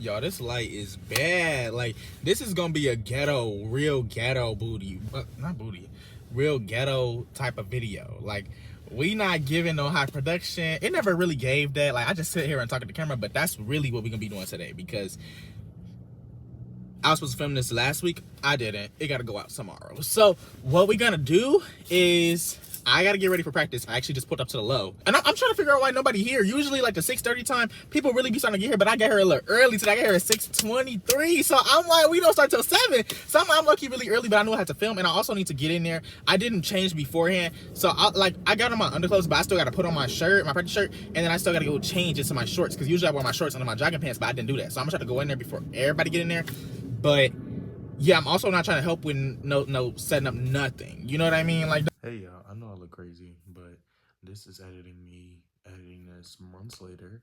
Y'all, this light is bad. Like, this is gonna be a ghetto, real ghetto booty. Not booty. Real ghetto type of video. Like, we not giving no high production. It never really gave that. Like, I just sit here and talk to the camera, but that's really what we're gonna be doing today because I was supposed to film this last week. I didn't. It gotta go out tomorrow. So, what we're gonna do is I gotta get ready for practice. I actually just pulled up to the low. And I'm trying to figure out why nobody here. Usually like the 6:30 time, people really be starting to get here, but I got here a little early today. I got here at 6:23. So I'm like, we don't start till 7. So I'm lucky really early, but I knew I had to film and I also need to get in there. I didn't change beforehand. So I got on my underclothes, but I still gotta put on my shirt, my practice shirt, and then I still gotta go change into my shorts because usually I wear my shorts under my jogging pants, but I didn't do that. So I'm gonna try to go in there before everybody get in there. But yeah, I'm also not trying to help with no setting up nothing. You know what I mean? Like, hey y'all, I know I look crazy, but this is editing this months later.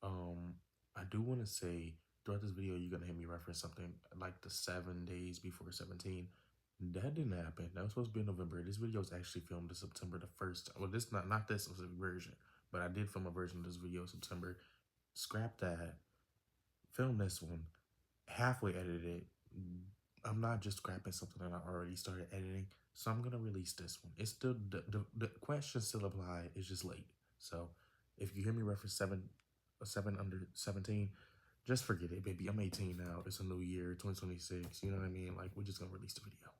I do want to say throughout this video, you're gonna hear me reference something like the 7 days before 17. That didn't happen. That was supposed to be in November. This video was actually filmed September the 1st. Well, this not this specific version, but I did film a version of this video September. Scrap that. Film this one. Halfway edited it. I'm not just scrapping something that I already started editing, so I'm gonna release this one. It's still the questions still apply. It's just late. So if you hear me reference 7 under 17, just forget it, baby. I'm 18 now. It's a new year, 2026. You know what I mean? Like, we're just gonna release the video.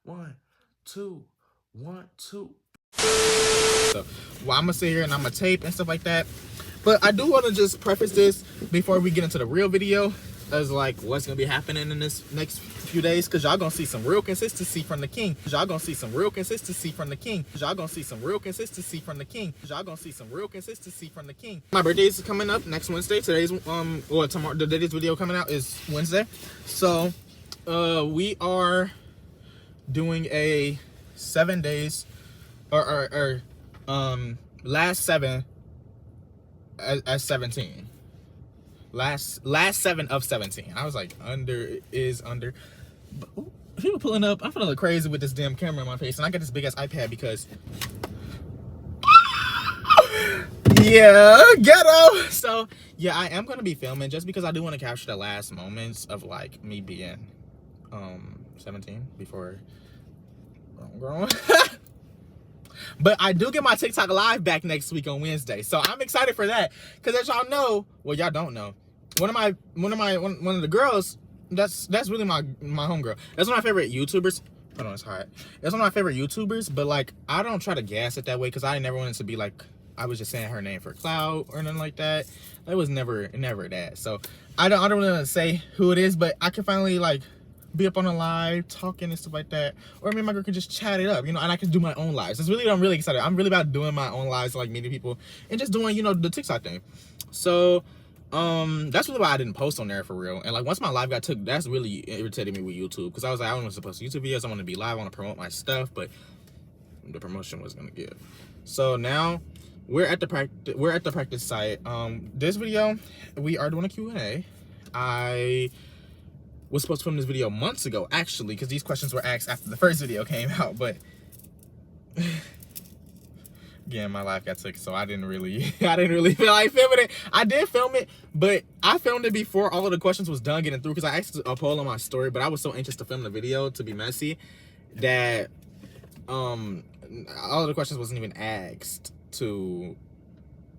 1, 2, 1, 2. So, well, I'm gonna sit here and I'm gonna tape and stuff like that. But I do want to just preface this before we get into the real video as like what's gonna be happening in this next few days, because y'all gonna see some real consistency from the king. Y'all gonna see some real consistency from the king. Y'all gonna see some real consistency from the king. Y'all gonna see some real consistency from the king. My birthday is coming up next Wednesday. Today's or tomorrow, the day this video coming out is Wednesday. So we are doing a 7 days or last 7 as 17. Last 7 of 17. I was like, under. But, ooh, people pulling up. I'm gonna look crazy with this damn camera in my face, and I got this big ass iPad because yeah, ghetto. So yeah, I am gonna be filming just because I do want to capture the last moments of like me being 17 before I'm grown. But I do get my TikTok live back next week on Wednesday, so I'm excited for that. Cause as y'all know, well, y'all don't know, one of the girls, that's really my homegirl. That's one of my favorite YouTubers. Hold on, it's hot. That's one of my favorite YouTubers, but like I don't try to gas it that way because I never wanted to be like I was just saying her name for clout or nothing like that. It was never that. So I don't really want to say who it is, but I can finally like be up on a live talking and stuff like that, or me and my girl can just chat it up, you know, and I can do my own lives. It's really, I'm really excited. I'm really about doing my own lives, like meeting people and just doing, you know, the TikTok thing. So that's really why I didn't post on there for real. And like once my live got took, that's really irritated me with YouTube, because I was like, I wasn't supposed to YouTube videos, I want to be live, I want to promote my stuff, but the promotion was gonna give. So now we're at the practice site. This video we are doing a Q&A. I was supposed to film this video months ago, actually, because these questions were asked after the first video came out, but again, my life got took, so I didn't really feel like filming it. I did film it, but I filmed it before all of the questions was done getting through, because I asked a poll on my story, but I was so anxious to film the video to be messy that all of the questions wasn't even asked to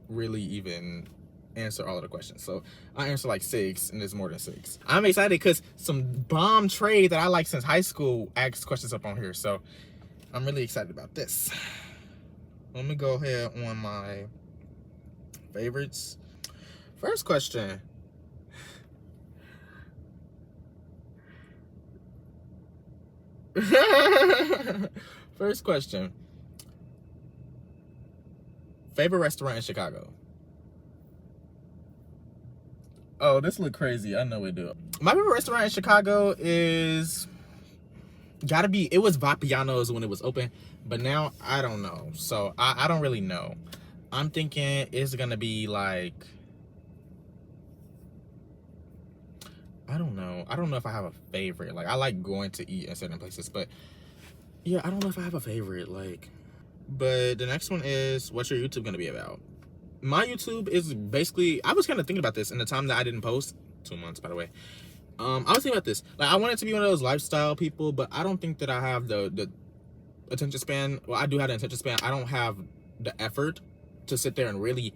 really even answer all of the questions. So I answered like 6, and there's more than 6. I'm excited because some bomb trade that I like since high school asked questions up on here, so I'm really excited about this. Let me go ahead on my favorites. First question. First question. Favorite restaurant in Chicago? Oh, this look crazy. I know it do. My favorite restaurant in Chicago is gotta be, it was Vapiano's when it was open, but now I don't know. So I don't really know. I'm thinking it's gonna be like, I don't know. I don't know if I have a favorite. Like, I like going to eat in certain places, but yeah, I don't know if I have a favorite. Like, but the next one is, what's your YouTube gonna be about? My YouTube is basically, I was kind of thinking about this in the time that I didn't post. 2 months, by the way. I was thinking about this. Like, I wanted to be one of those lifestyle people, but I don't think that I have the attention span. Well, I do have the attention span. I don't have the effort to sit there and really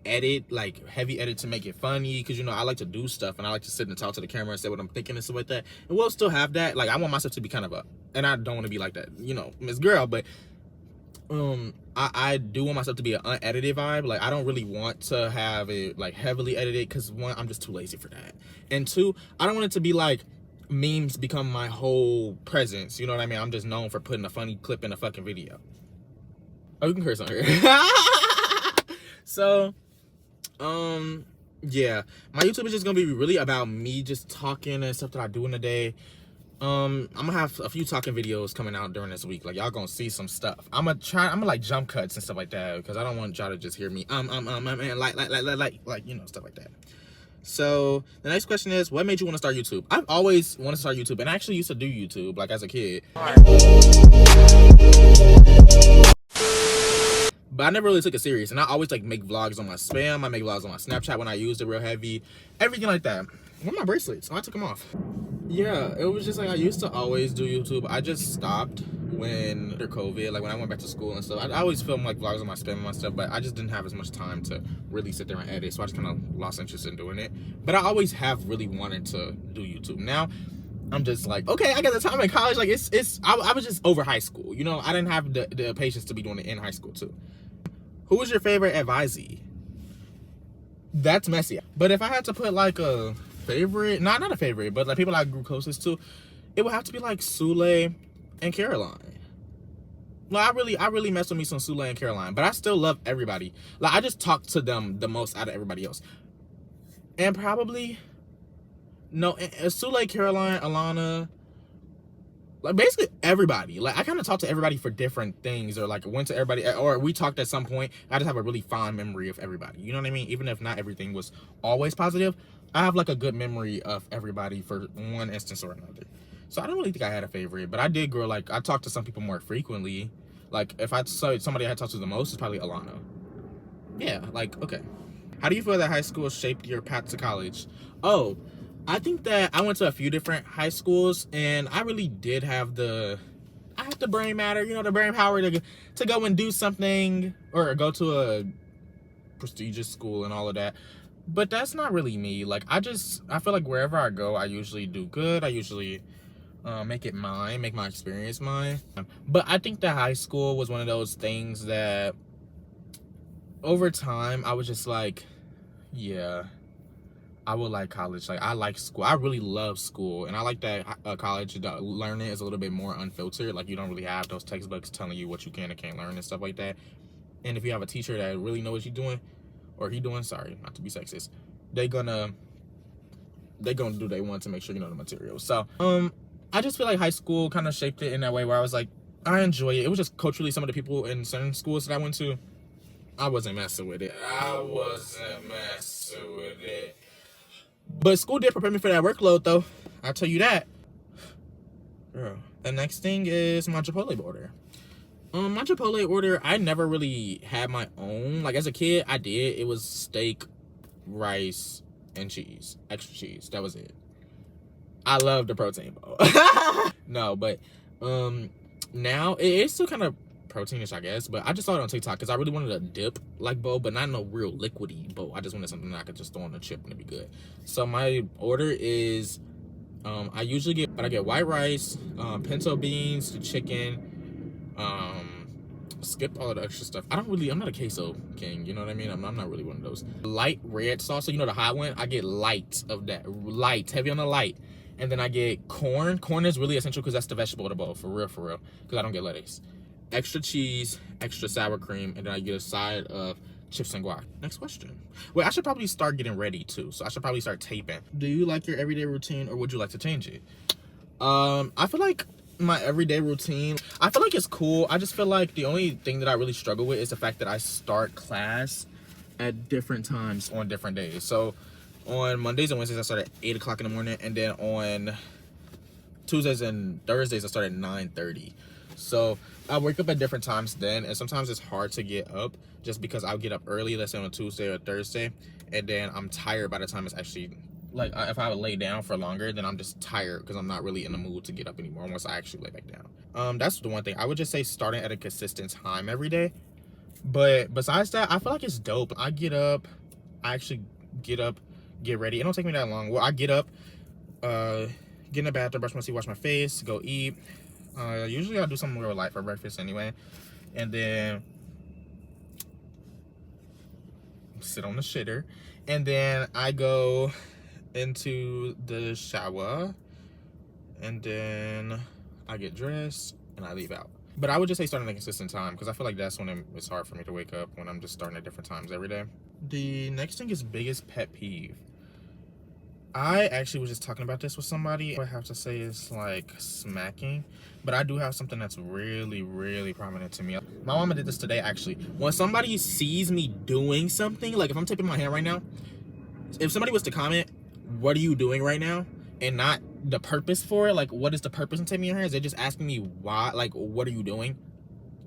edit, like heavy edit, to make it funny, because, you know, I like to do stuff and I like to sit and talk to the camera and say what I'm thinking and stuff like that. And we'll still have that. Like, I want myself to be kind of and I don't want to be like that, you know, Miss Girl, but I do want myself to be an unedited vibe. Like, I don't really want to have it like heavily edited, because one, I'm just too lazy for that, and two, I don't want it to be like memes become my whole presence, you know what I mean? I'm just known for putting a funny clip in a fucking video. Oh, you can curse on here. So yeah, my YouTube is just gonna be really about me just talking and stuff that I do in the day. I'm gonna have a few talking videos coming out during this week. Like, y'all gonna see some stuff. I'm gonna like jump cuts and stuff like that, because I don't want y'all to just hear me and like, you know, stuff like that. So the next question is, what made you want to start YouTube? I've always wanted to start YouTube, and I actually used to do YouTube like as a kid, but I never really took it serious. And I always like make vlogs on my spam. I make vlogs on my Snapchat when I used it real heavy, everything like that. Where are my bracelets? Oh, I took them off. Yeah, it was just like I used to always do YouTube. I just stopped when under COVID, like when I went back to school and stuff. I always film like vlogs on my spam and my stuff, but I just didn't have as much time to really sit there and edit, so I just kind of lost interest in doing it. But I always have really wanted to do YouTube. Now I'm just like, okay, I got the time in college. Like, I was just over high school, you know. I didn't have the patience to be doing it in high school too. Who was your favorite advisee? That's messy. But if I had to put like a favorite, not a favorite, but like people I grew closest to, it would have to be like Sule and Caroline. Like, I really mess with me some Sule and Caroline, but I still love everybody. Like, I just talk to them the most out of everybody else. And probably, no, Sule, Caroline, Alana, like basically everybody. Like, I kind of talk to everybody for different things, or like went to everybody, or we talked at some point. I just have a really fond memory of everybody, you know what I mean? Even if not everything was always positive, I have like a good memory of everybody for one instance or another. So I don't really think I had a favorite, but I did grow, like, I talked to some people more frequently. Like, if I saw somebody I had talked to the most, it's probably Alana. Yeah, like, okay. How do you feel that high school shaped your path to college? Oh, I think that I went to a few different high schools, and I really did have the brain matter, you know, the brain power to go and do something, or go to a prestigious school and all of that. But that's not really me. Like, I feel like wherever I go, I usually do good. I usually make it mine, make my experience mine. But I think that high school was one of those things that over time I was just like, yeah, I would like college. Like, I like school. I really love school, and I like that college learning is a little bit more unfiltered. Like, you don't really have those textbooks telling you what you can and can't learn and stuff like that. And if you have a teacher that really knows what you're doing, or he doing, sorry, not to be sexist, they gonna do they want to make sure you know the material. So I just feel like high school kind of shaped it in that way where I was like, I enjoy it. It was just culturally, some of the people in certain schools that I went to, I wasn't messing with it. But school did prepare me for that workload, though. I'll tell you that. Girl. The next thing is my Chipotle order. My Chipotle order, I never really had my own. Like, as a kid, I did. It was steak, rice, and cheese. Extra cheese. That was it. I love the protein bowl. No, but now it's still kind of proteinish, I guess. But I just saw it on TikTok because I really wanted a dip like bowl, but not no real liquidy bowl. I just wanted something that I could just throw on a chip and it'd be good. So my order is, I usually get white rice, pinto beans, the chicken, skip all of the extra stuff. I'm not a queso king, you know what I mean? I'm not really one of those. Light red sauce, so you know the hot one? I get light of that. Light, heavy on the light. And then I get corn. Corn is really essential because that's the vegetable of the bowl, for real, because I don't get lettuce. Extra cheese, extra sour cream, and then I get a side of chips and guac. Next question. Wait, I should probably start getting ready too, so I should probably start taping. Do you like your everyday routine, or would you like to change it? I feel like my everyday routine, I feel like it's cool. I just feel like the only thing that I really struggle with is the fact that I start class at different times on different days. So on Mondays and Wednesdays I start at 8 o'clock in the morning, and then on Tuesdays and Thursdays I start at 9:30. So I wake up at different times then, and sometimes it's hard to get up just because I'll get up early, let's say on a Tuesday or Thursday, and then I'm tired by the time it's actually like if I would lay down for longer, then I'm just tired because I'm not really in the mood to get up anymore once I actually lay back down. That's the one thing I would just say, starting at a consistent time every day. But besides that, I feel like it's dope. I get up, I actually get up, get ready. It don't take me that long. Well, I get up, get in the bathroom, brush my teeth, wash my face, go eat. Usually I'll do something real light for breakfast anyway, and then sit on the shitter, and then I go into the shower, and then I get dressed and I leave out. But I would just say starting at a consistent time, because I feel like that's when it's hard for me to wake up, when I'm just starting at different times every day. The next thing is biggest pet peeve. I actually was just talking about this with somebody. What I have to say is like smacking, but I do have something that's really, really prominent to me. My mama did this today actually. When somebody sees me doing something, like if I'm tipping my hand right now, if somebody was to comment, "What are you doing right now?" and not the purpose for it, like what is the purpose in tipping your hands? They're just asking me why, like what are you doing?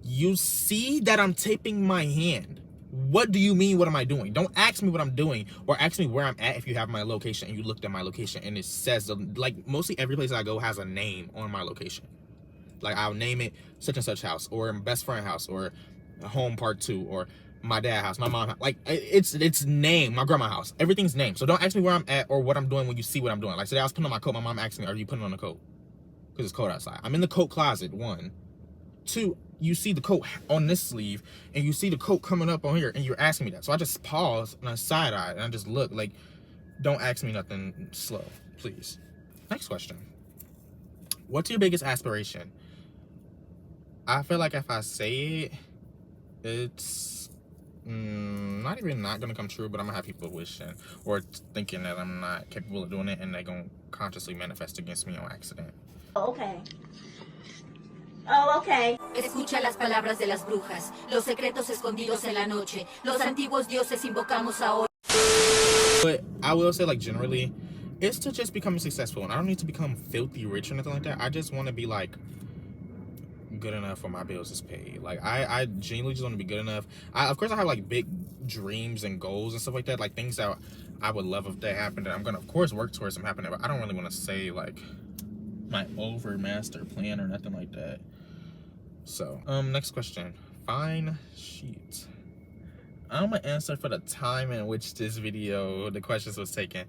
You see that I'm tipping my hand. What do you mean, what am I doing? Don't ask me what I'm doing, or ask me where I'm at if you have my location and you looked at my location and it says, like mostly every place I go has a name on my location. Like I'll name it such and such house, or best friend house, or home part 2, or my dad house, my mom house. Like it's name, my grandma house. Everything's named. So don't ask me where I'm at or what I'm doing when you see what I'm doing. Like today I was putting on my coat. My mom asked me, "Are you putting on a coat?" Because it's cold outside. I'm in the coat closet, 1. 2, you see the coat on this sleeve and you see the coat coming up on here and you're asking me that. So I just pause and I side eye and I just look. Like, don't ask me nothing slow, please. Next question. What's your biggest aspiration? I feel like if I say it, it's not even not gonna come true, but I'm gonna have people wishing or thinking that I'm not capable of doing it, and they're gonna consciously manifest against me on accident. Okay. Oh, okay. Escucha las palabras de las brujas, los secretos escondidos en la noche, los antiguos dioses invocamos ahora. But I will say, like, generally, it's to just become successful, and I don't need to become filthy rich or anything like that. I just want to be like good enough for my bills is paid. Like I genuinely just want to be good enough. Of course I have like big dreams and goals and stuff like that, like things that I would love if they happened, and I'm gonna of course work towards them happening, but I don't really want to say like my over master plan or nothing like that. So next question. Fine sheet. I'm gonna answer for the time in which this video, the questions was taken.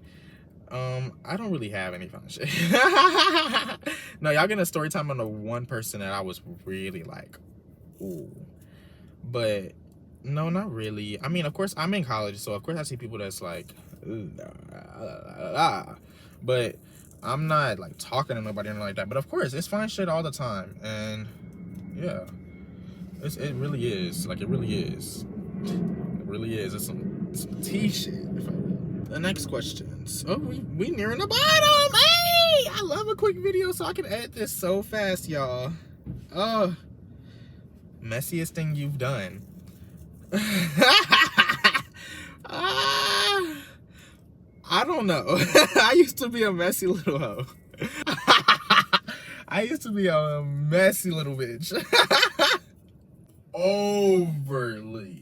I don't really have any fun shit. No, y'all getting a story time on the one person that I was really like, ooh. But no, not really. I mean, of course, I'm in college, so of course I see people that's like, but I'm not like talking to nobody or anything like that. But of course, it's fun shit all the time, and yeah, it really is. Like, it really is. It really is. It's some tea shit. The next questions. Oh, we nearing the bottom. Hey, I love a quick video so I can edit this so fast, y'all. Oh, messiest thing you've done. I don't know. I used to be a messy little hoe. I used to be a messy little bitch. Overly.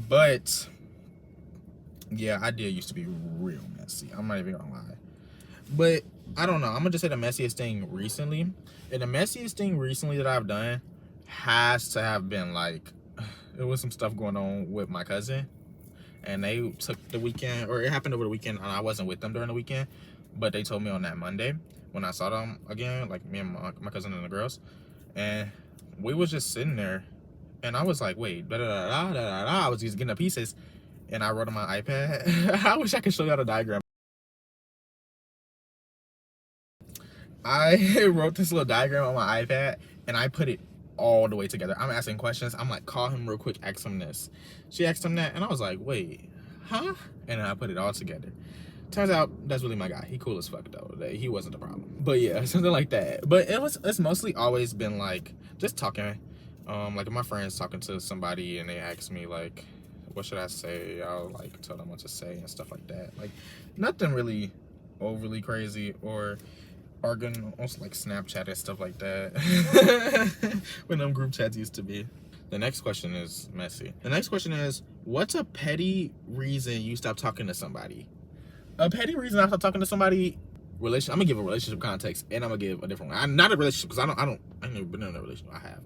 But yeah, I did used to be real messy. I'm not even gonna lie. But I don't know. I'm gonna just say the messiest thing recently. And the messiest thing recently that I've done has to have been like, there was some stuff going on with my cousin, and they took the weekend, or it happened over the weekend, and I wasn't with them during the weekend, but they told me on that Monday when I saw them again, like me and my cousin and the girls, and we was just sitting there, and I was like, wait, I was just getting the pieces, and I wrote on my iPad. I wish I could show y'all the diagram. I wrote this little diagram on my iPad, and I put it all the way together. I'm asking questions. I'm like, call him real quick, ask him this. She asked him that, and I was like, wait, huh? And then I put it all together. Turns out that's really my guy. He cool as fuck though. He wasn't the problem. But yeah, something like that. But it's mostly always been like just talking. Like if my friends talking to somebody and they ask me like, what should I say? I'll like tell them what to say and stuff like that. Like nothing really overly crazy, or arguing on like Snapchat and stuff like that. When them group chats used to be. The next question is messy. The next question is, what's a petty reason you stop talking to somebody? A petty reason I stop talking to somebody, I'm gonna give a relationship context, and I'm gonna give a different one. Not a relationship, because I've never been in a relationship. I have,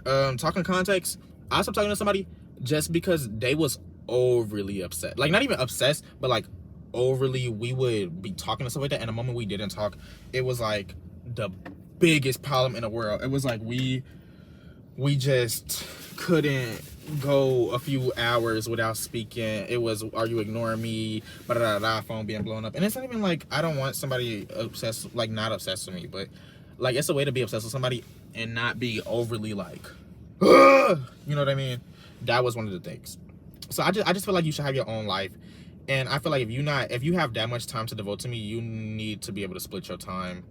but talking context, I stopped talking to somebody just because they was overly upset. Like, not even obsessed, but like overly, we would be talking and stuff like that, and the moment we didn't talk, it was like the biggest problem in the world. It was like we just couldn't go a few hours without speaking. It was, are you ignoring me? Phone being blown up. And it's not even like I don't want somebody obsessed, like not obsessed with me, but like it's a way to be obsessed with somebody and not be overly like, ugh! You know what I mean? That was one of the things. So I just feel like you should have your own life. And I feel like if you have that much time to devote to me, you need to be able to split your time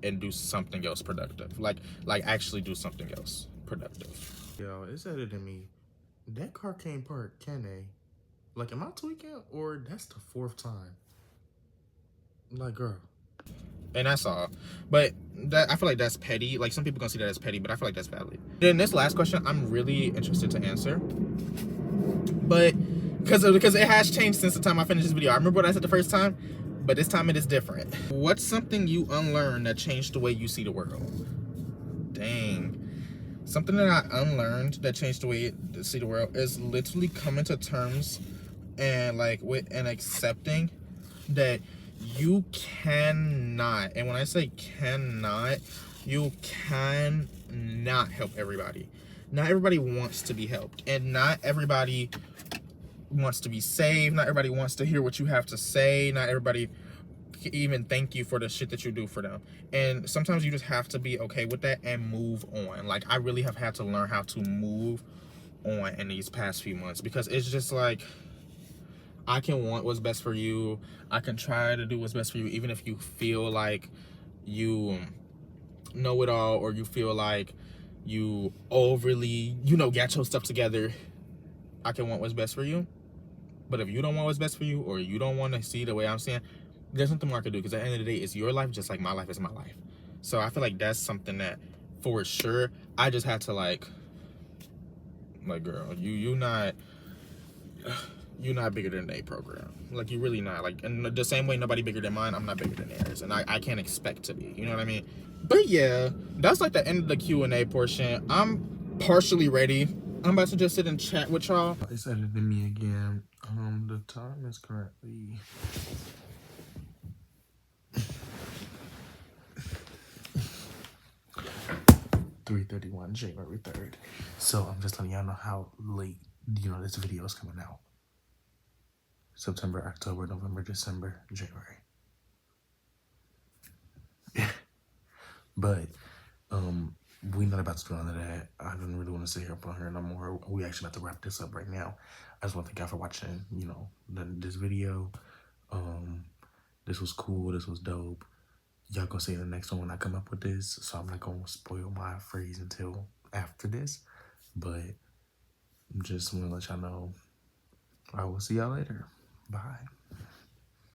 and do something else productive. Like actually do something else productive. Yo, it's editing me. That car came parked, can they? Like, am I tweaking, or that's the 4th time? Like, girl. And that's all. But I feel like that's petty. Like, some people gonna see that as petty, but I feel like that's valid. Then this last question, I'm really interested to answer. But because it has changed since the time I finished this video. I remember what I said the first time, but this time it is different. What's something you unlearned that changed the way you see the world? Dang. Something that I unlearned that changed the way I see the world is literally coming to terms and like with and accepting that you cannot, and when I say cannot, you cannot help everybody. Not everybody wants to be helped, and not everybody wants to be saved. Not everybody wants to hear what you have to say. Not everybody even thank you for the shit that you do for them. And sometimes you just have to be okay with that and move on. Like, I really have had to learn how to move on in these past few months, because it's just like, I can want what's best for you. I can try to do what's best for you, even if you feel like you know it all, or you feel like you overly, got your stuff together. I can want what's best for you. But if you don't want what's best for you, or you don't want to see the way I'm seeing, there's nothing more I can do, because at the end of the day, it's your life just like my life is my life. So I feel like that's something that, for sure, I just had to like girl, you're not bigger than a program. Like, you're really not. Like, in the same way nobody bigger than mine, I'm not bigger than theirs, and I can't expect to be. You know what I mean? But yeah, that's like the end of the Q&A portion. I'm partially ready. I'm about to just sit and chat with y'all. It's editing me again. The time is currently 3:31, January 3rd. So I'm just letting y'all know how late, this video is coming out. September, October, November, December, January. But we're not about to do none of that. I don't really want to sit here up on here no more. We actually about to wrap this up right now. I just want to thank y'all for watching, this video. This was cool. This was dope. Y'all gonna see the next one when I come up with this. So I'm not gonna spoil my phrase until after this. But I'm just want to let y'all know I will see y'all later. Bye.